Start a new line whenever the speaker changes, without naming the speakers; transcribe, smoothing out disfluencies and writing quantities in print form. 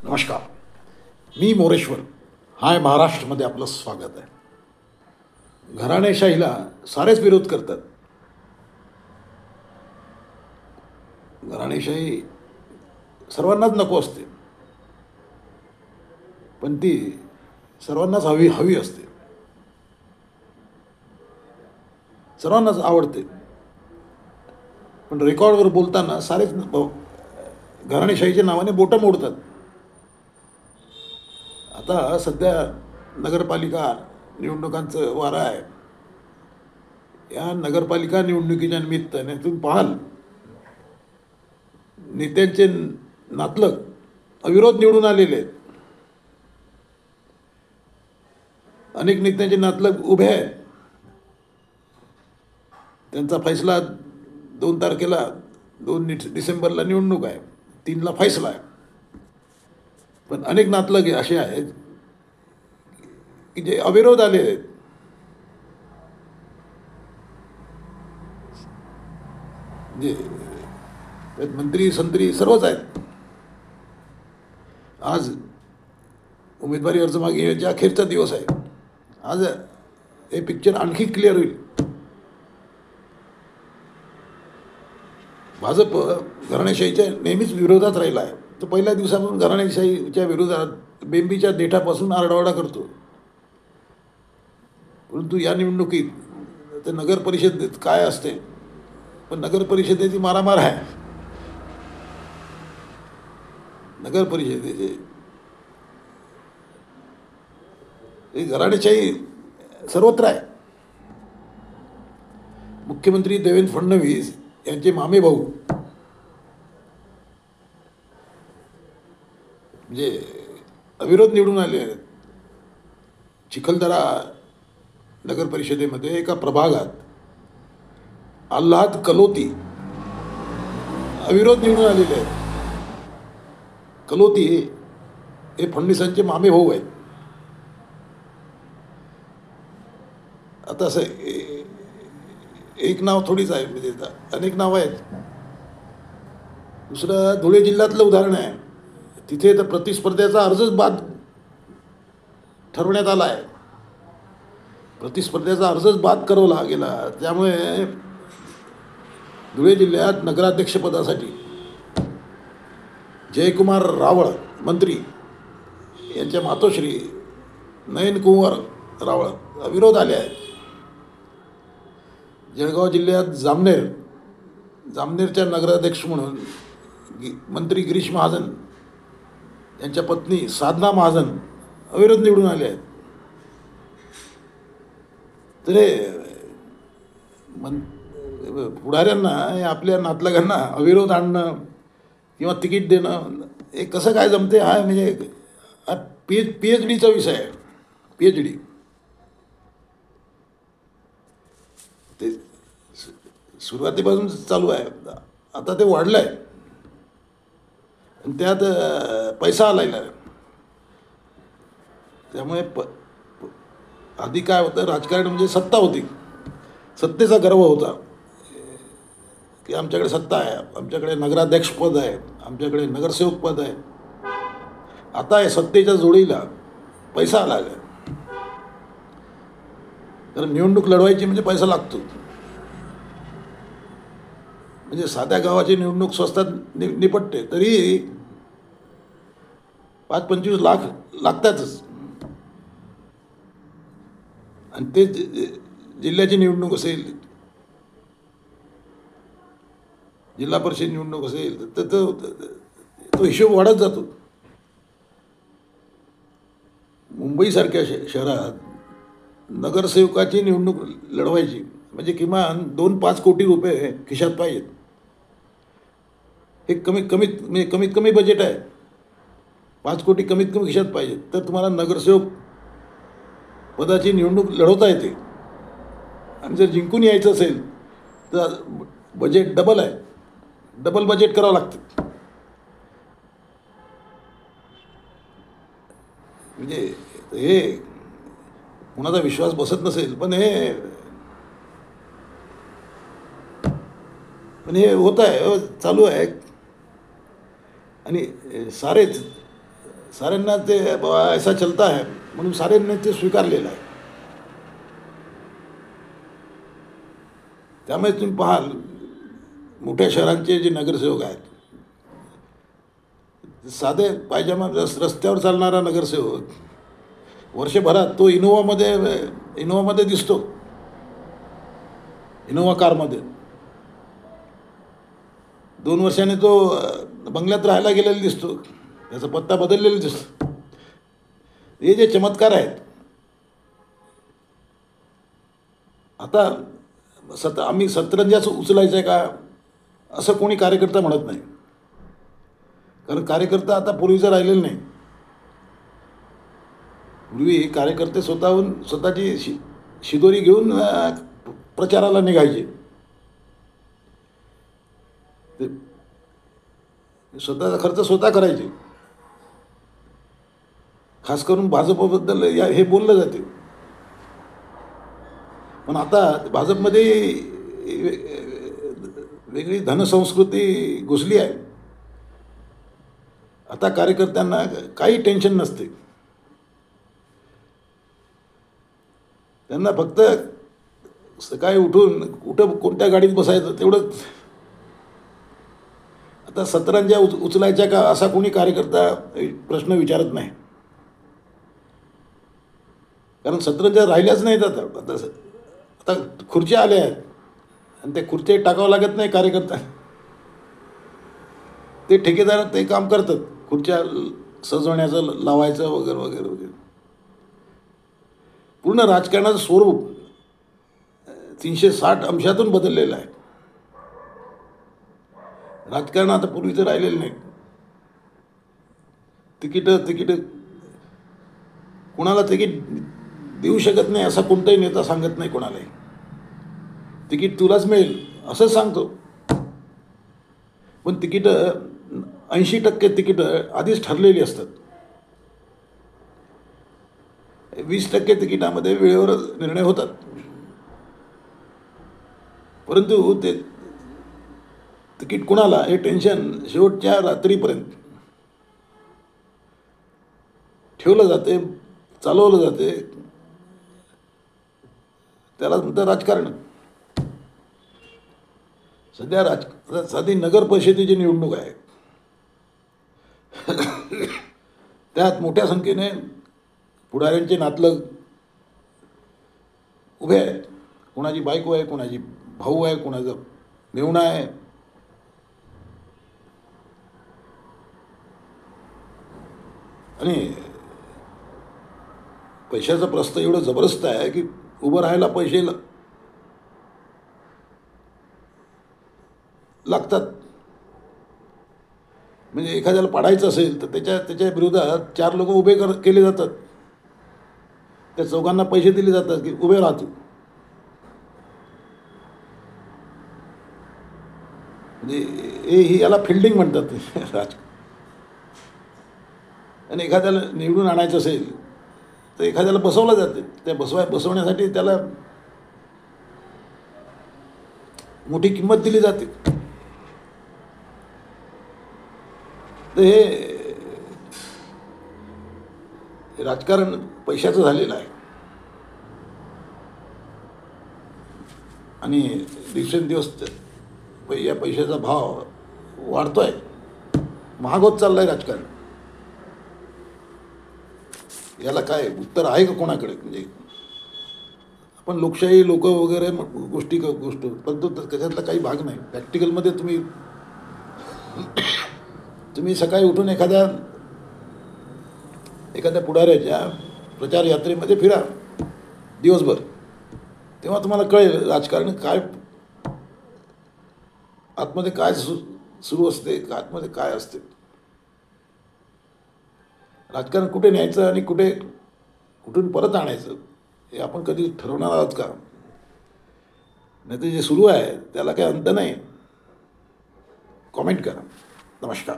नमस्कार. मी मोरेश्वर. हाय महाराष्ट्रमध्ये आपलं स्वागत आहे. घराणेशाहीला सारेच विरोध करतात. घराणेशाही सर्वांनाच नको असते, पण ती सर्वांनाच हवी हवी असते, सर्वांनाच आवडते. पण रेकॉर्डवर बोलताना सारेच घराणेशाहीच्या नावाने बोटं मोडतात. आता सध्या नगरपालिका निवडणुकांचं वारं आहे. या नगरपालिका निवडणुकीच्या निमित्ताने तुम्ही पाहाल, नेत्यांचे नातलग अविरोध निवडून आलेले आहेत. अनेक नेत्यांचे नातलग उभे आहेत. त्यांचा फैसला 2 तारखेला 2 डिसेंबरला निवडणूक आहे, 3ला फैसला आहे. पण अनेक नातलग असे आहेत की जे अविरोध आले आहेत. जे मंत्री संत्री सर्वच आहेत. आज उमेदवारी अर्ज मागण्याचा अखेरचा दिवस आहे. आज हे पिक्चर आणखी क्लिअर होईल. भाजप घराणेशाहीच्या नेहमीच विरोधात राहिला आहे. तो पहिल्या दिवसापासून घराणेशाहीच्या विरोधात बेंबीच्या देठापासून आरडाओरडा करतो. परंतु या निवडणुकीत तर नगर परिषदेत काय असते, पण नगर परिषदेची मारामार आहे. नगर परिषदेची घराणेशाही सर्वत्र आहे. मुख्यमंत्री देवेंद्र फडणवीस यांचे मामे भाऊ म्हणजे अविरोध निवडून आले आहेत. चिखलदरा नगर परिषदेमध्ये एका प्रभागात आल्हाद कलोती अविरोध निवडून आलेले आहेत. कलोती हे फडणवीसांचे मामे भाऊ आहेत. आता असं एक नाव थोडीच आहे, म्हणजे अनेक नावं आहेत. दुसरं धुळे जिल्ह्यातलं उदाहरण आहे. तिथे तर प्रतिस्पर्ध्याचा अर्जच बाद ठरवण्यात आला आहे. प्रतिस्पर्ध्याचा अर्जच बाद करवला गेला. त्यामुळे धुळे जिल्ह्यात नगराध्यक्षपदासाठी जयकुमार रावळ मंत्री यांच्या मातोश्री नयन कुंवर रावळ अविरोध आले आहेत. जळगाव जिल्ह्यात जामनेरच्या नगराध्यक्ष म्हणून मंत्री गिरीश महाजन यांच्या पत्नी साधना महाजन अविरोध निवडून आले आहेत. तर पुढाऱ्यांना आपल्या नातलगांना अविरोध आणणं किंवा तिकीट देणं हे कसं काय जमते, हा म्हणजे PhDचा विषय आहे. PhD ते सुरुवातीपासून चालू आहे. आता ते वाढलं आहे आणि त्यात पैसा आलाय. त्यामुळे आधी काय होतं, राजकारण म्हणजे सत्ता होती. सत्तेचा गर्व होता की आमच्याकडे सत्ता आहे, आमच्याकडे नगराध्यक्षपद आहे, आमच्याकडे नगरसेवक पद आहे. आता या सत्तेच्या जोडीला पैसा आला आहे. कारण निवडणूक लढवायची म्हणजे पैसा लागतो. म्हणजे साध्या गावाची निवडणूक स्वस्तात निपटते, तरी 5-25 लाख लागतातच. आणि ते जिल्ह्याची निवडणूक असेल, जिल्हा परिषद निवडणूक असेल, तर तो हिशोब वाढत जातो. मुंबईसारख्या शहरात नगरसेवकाची निवडणूक लढवायची म्हणजे किमान 2-5 कोटी रुपये खिशात पाहिजेत. हे कमीत कमी बजेट आहे. 5 कोटी कमीत कमी खिशात पाहिजेत, तर तुम्हाला नगरसेवक पदाची निवडणूक लढवता येते. आणि जर जिंकून यायचं असेल तर बजेट डबल आहे. डबल बजेट करावं लागतं. म्हणजे हे कुणाचा विश्वास बसत नसेल, पण हे होत आहे, चालू आहे. आणि सारेच साऱ्यांना ते बाबा ऐसा चलता है म्हणून साऱ्यांनी ते स्वीकारलेलं आहे. त्यामुळे तुम्ही पाहाल मोठ्या शहरांचे जे नगरसेवक आहेत, साधे पायजमा रस्त्यावर चालणारा नगरसेवक वर्षभरात तो इनोवामध्ये दिसतो, इनोवा कारमध्ये. 2 वर्षांनी तो बंगल्यात राहायला गेलेला दिसतो, त्याचा पत्ता बदललेला दिसतो. हे जे चमत्कार आहेत, आता आम्ही सतरंजाच उचलायचं आहे का असं कोणी कार्यकर्ता म्हणत नाही, कारण कार्यकर्ता आता पूर्वीचं राहिलेलं नाही. पूर्वी कार्यकर्ते स्वतःची शिदोरी घेऊन प्रचाराला निघायचे. ते स्वतःचा खर्च स्वतः करायचे. खास करून भाजपबद्दल हे बोललं जाते. पण आता भाजपमध्ये वेगळी धनसंस्कृती घुसली आहे. आता कार्यकर्त्यांना काही टेन्शन नसते. त्यांना फक्त सकाळी उठून कुठं कोणत्या गाडीत बसायचं तेवढंच. आता सतरंजा उचलायच्या का असा कोणी कार्यकर्ता प्रश्न विचारत नाही, कारण सतरंजा राहिल्याच नाहीत. आता खुर्च्या आल्या आहेत आणि त्या खुर्च्या टाकावं लागत नाही कार्यकर्ता. ते ठेकेदार ते काम करतात, खुर्च्या सजवण्याचं, लावायचं वगैरे वगैरे वगैरे. पूर्ण राजकारणाचं स्वरूप 360 अंशातून बदललेलं आहे. राजकारण आता पूर्वीचं राहिलेलं नाही. तिकीट कुणाला तिकीट देऊ शकत नाही असा कोणताही नेता सांगत नाही कोणालाही. तिकीट तुलाच मिळेल असं सांगतो, पण 80% तिकीटं आधीच ठरलेली असतात. 20% तिकिटामध्ये वेळेवर निर्णय होतात, परंतु ते तिकीट कुणाला हे टेन्शन शेवटच्या रात्रीपर्यंत ठेवलं जाते, चालवलं जाते. त्याला म्हणतात राजकारण. साधी नगर परिषदेची निवडणूक आहे, त्यात मोठ्या संख्येने पुढाऱ्यांचे नातलग उभे आहेत. कोणाची बायको आहे, कोणाची भाऊ आहे, कोणाचा मेहुणा आहे. आणि पैशाचं प्रस्थ एवढं जबरदस्त आहे की उभं राहायला पैसे लागतात. म्हणजे एखाद्याला पाडायचं असेल तर त्याच्या विरोधात 4 लोक उभे केले जातात. त्या चौघांना पैसे दिले जातात की उभे राहतो. म्हणजे याला फिल्डिंग म्हणतात. आणि एखाद्याला निवडून आणायचं असेल तर एखाद्याला बसवलं जाते. त्या बसवण्यासाठी त्याला मोठी किंमत दिली जाते. तर हे राजकारण पैशाचं झालेलं आहे. आणि दिवसेंदिवस या पैशाचा भाव वाढतोय, महाग होत चाललाय राजकारण. याला काय उत्तर आहे का कोणाकडे? म्हणजे आपण लोकशाही लोक वगैरे गोष्ट परंतु त्याच्यातला काही भाग नाही. प्रॅक्टिकलमध्ये तुम्ही सकाळी उठून एखाद्या पुढाऱ्याच्या प्रचार यात्रेमध्ये फिरा दिवसभर, तेव्हा तुम्हाला कळेल राजकारण काय आतमध्ये काय सुरू असते, आतमध्ये काय असते. राजकारण कुठे न्यायचं आणि कुठून परत आणायचं हे आपण कधी ठरवणार आहोत का? नाही तर जे सुरू आहे त्याला काही अंत नाही. कॉमेंट करा. नमस्कार.